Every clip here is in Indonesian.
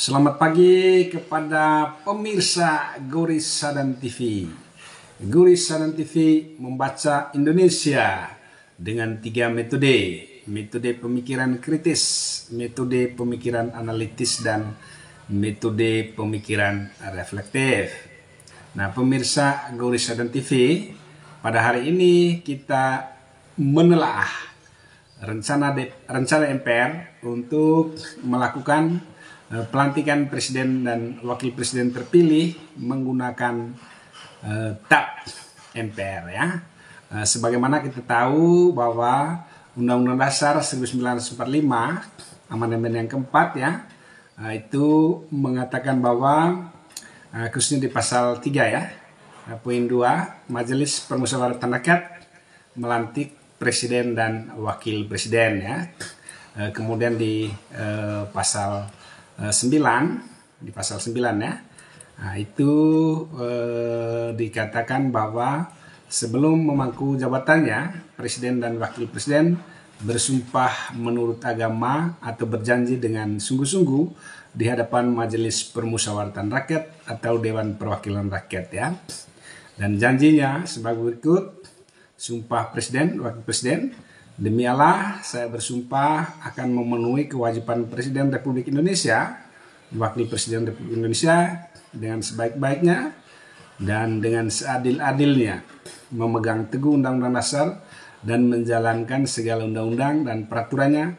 Selamat pagi kepada pemirsa Guris Sadan TV. Guris Sadan TV membaca Indonesia dengan 3 metode. Metode pemikiran kritis, metode pemikiran analitis, dan metode pemikiran reflektif. Nah, pemirsa Guris Sadan TV, pada hari ini kita menelaah rencana MPR untuk melakukan pelantikan presiden dan wakil presiden terpilih menggunakan TAP MPR ya. Sebagaimana kita tahu bahwa Undang-Undang Dasar 1945 amandemen yang keempat ya, itu mengatakan bahwa khususnya di pasal 3 ya, poin 2, Majelis Permusyawaratan Rakyat melantik presiden dan wakil presiden ya. Kemudian di pasal 9 ya, nah, itu dikatakan bahwa sebelum memangku jabatannya, presiden dan wakil presiden bersumpah menurut agama atau berjanji dengan sungguh-sungguh di hadapan Majelis Permusyawaratan Rakyat atau Dewan Perwakilan Rakyat ya. Dan janjinya sebagai berikut: sumpah presiden, wakil presiden. Demi Allah, saya bersumpah akan memenuhi kewajiban Presiden Republik Indonesia, Wakil Presiden Republik Indonesia dengan sebaik-baiknya dan dengan seadil-adilnya, memegang teguh Undang-Undang Dasar dan menjalankan segala undang-undang dan peraturannya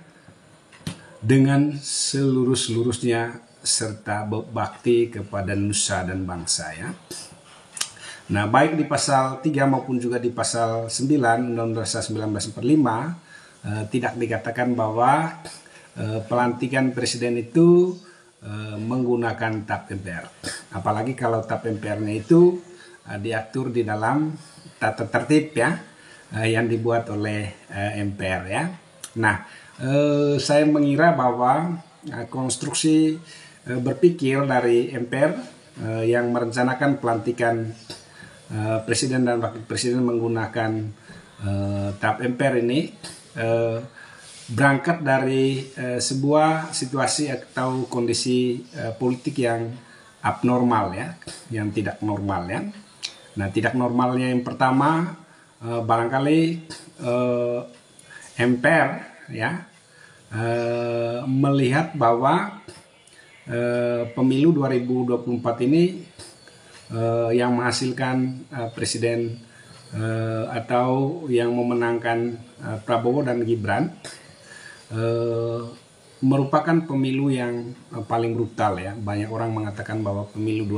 dengan seluruh-seluruhnya serta berbakti kepada nusa dan bangsa ya. Nah, baik di pasal 3 maupun juga di pasal 9 Undang-Undang Dasar 1945 tidak dikatakan bahwa pelantikan presiden itu menggunakan TAP MPR. Apalagi kalau TAP MPR-nya itu diatur di dalam tata tertib ya, yang dibuat oleh MPR ya. Nah, saya mengira bahwa konstruksi berpikir dari MPR yang merencanakan pelantikan presiden dan wakil presiden menggunakan TAP MPR ini berangkat dari sebuah situasi atau kondisi politik yang abnormal ya, yang tidak normal ya. Nah, tidak normalnya yang pertama barangkali MPR ya melihat bahwa pemilu 2024 ini yang menghasilkan presiden atau yang memenangkan Prabowo dan Gibran merupakan pemilu yang paling brutal ya. Banyak orang mengatakan bahwa pemilu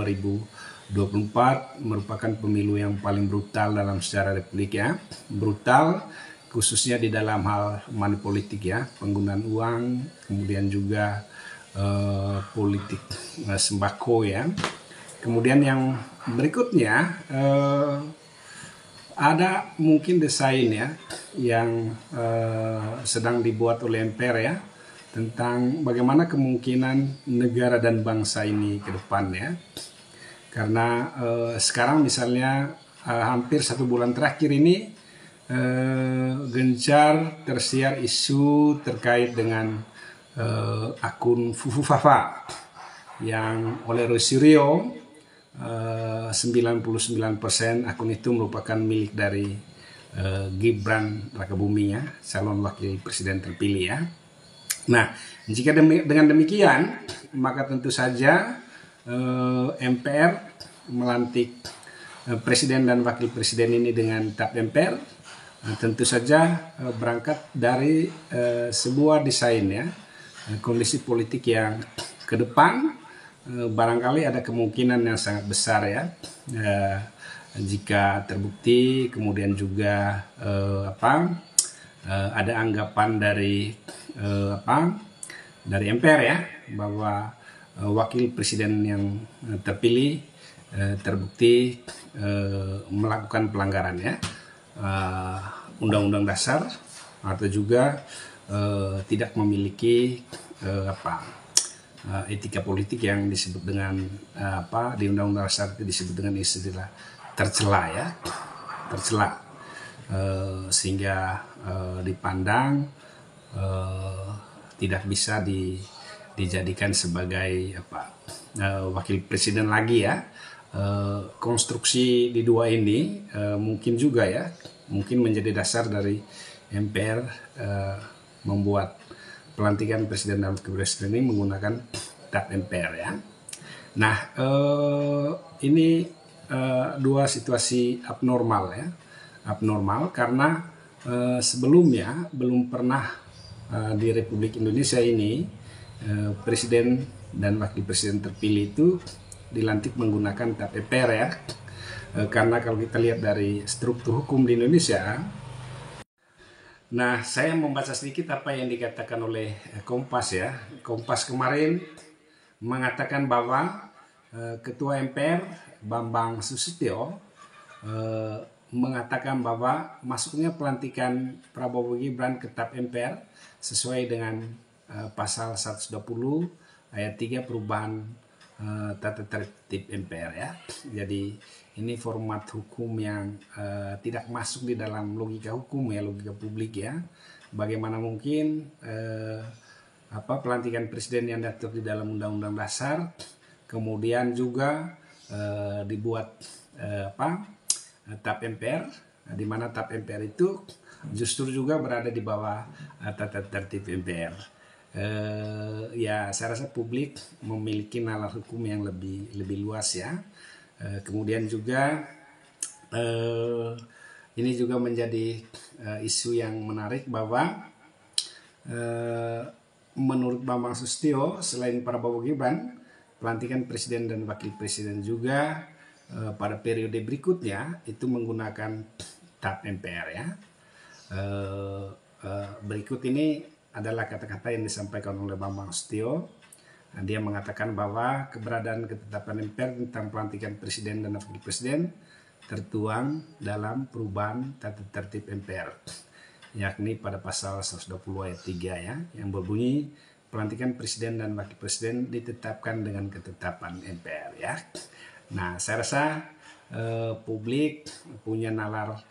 2024 merupakan pemilu yang paling brutal dalam sejarah Republik ya. Brutal khususnya di dalam hal money politik ya, penggunaan uang, kemudian juga politik sembako ya. Kemudian yang berikutnya ada mungkin desain ya yang sedang dibuat oleh MPR ya, tentang bagaimana kemungkinan negara dan bangsa ini ke depan ya. Karena sekarang misalnya hampir 1 bulan terakhir ini gencar tersiar isu terkait dengan akun Fufufafa yang oleh Rosirio. 99% akun itu merupakan milik dari Gibran Rakabuming ya, calon wakil presiden terpilih ya. Nah, jika dengan demikian, maka tentu saja MPR melantik presiden dan wakil presiden ini dengan TAP MPR tentu saja berangkat dari sebuah desain ya, kondisi politik yang ke depan barangkali ada kemungkinan yang sangat besar ya, jika terbukti kemudian juga ada anggapan dari dari MPR ya, bahwa wakil presiden yang terpilih terbukti melakukan pelanggaran ya Undang-Undang Dasar atau juga tidak memiliki etika politik yang disebut dengan di Undang-Undang Dasar itu disebut dengan istilah tercela ya, tercela, sehingga dipandang tidak bisa dijadikan sebagai wakil presiden lagi ya. Konstruksi di dua ini mungkin juga ya, mungkin menjadi dasar dari MPR membuat pelantikan presiden dan wakil presiden ini menggunakan tap MPR ya. Nah, ini dua situasi abnormal ya, abnormal karena sebelumnya belum pernah di Republik Indonesia ini presiden dan wakil presiden terpilih itu dilantik menggunakan tap MPR ya. Karena kalau kita lihat dari struktur hukum di Indonesia, nah saya membaca sedikit apa yang dikatakan oleh Kompas ya. Kompas kemarin mengatakan bahwa Ketua MPR Bambang Susatyo mengatakan bahwa masuknya pelantikan Prabowo Gibran ke tap MPR sesuai dengan pasal 120 ayat 3 perubahan tata tertib MPR ya. Jadi ini format hukum yang tidak masuk di dalam logika hukum ya, logika publik ya. Bagaimana mungkin pelantikan presiden yang diatur di dalam Undang-Undang Dasar kemudian juga dibuat tap MPR, di mana tap MPR itu justru juga berada di bawah tata tertib MPR. Ya saya rasa publik memiliki nalar hukum yang lebih luas ya. Kemudian juga ini juga menjadi isu yang menarik bahwa menurut Bambang Susatyo selain Prabowo Gibran, pelantikan presiden dan wakil presiden juga pada periode berikutnya itu menggunakan tap MPR ya. Berikut ini adalah kata-kata yang disampaikan oleh Bambang Susatyo. Dia mengatakan bahwa keberadaan ketetapan MPR tentang pelantikan presiden dan wakil presiden tertuang dalam perubahan tata tertib MPR, yakni pada pasal 120 ayat 3 ya, yang berbunyi pelantikan presiden dan wakil presiden ditetapkan dengan ketetapan MPR ya. Nah, saya rasa publik punya nalar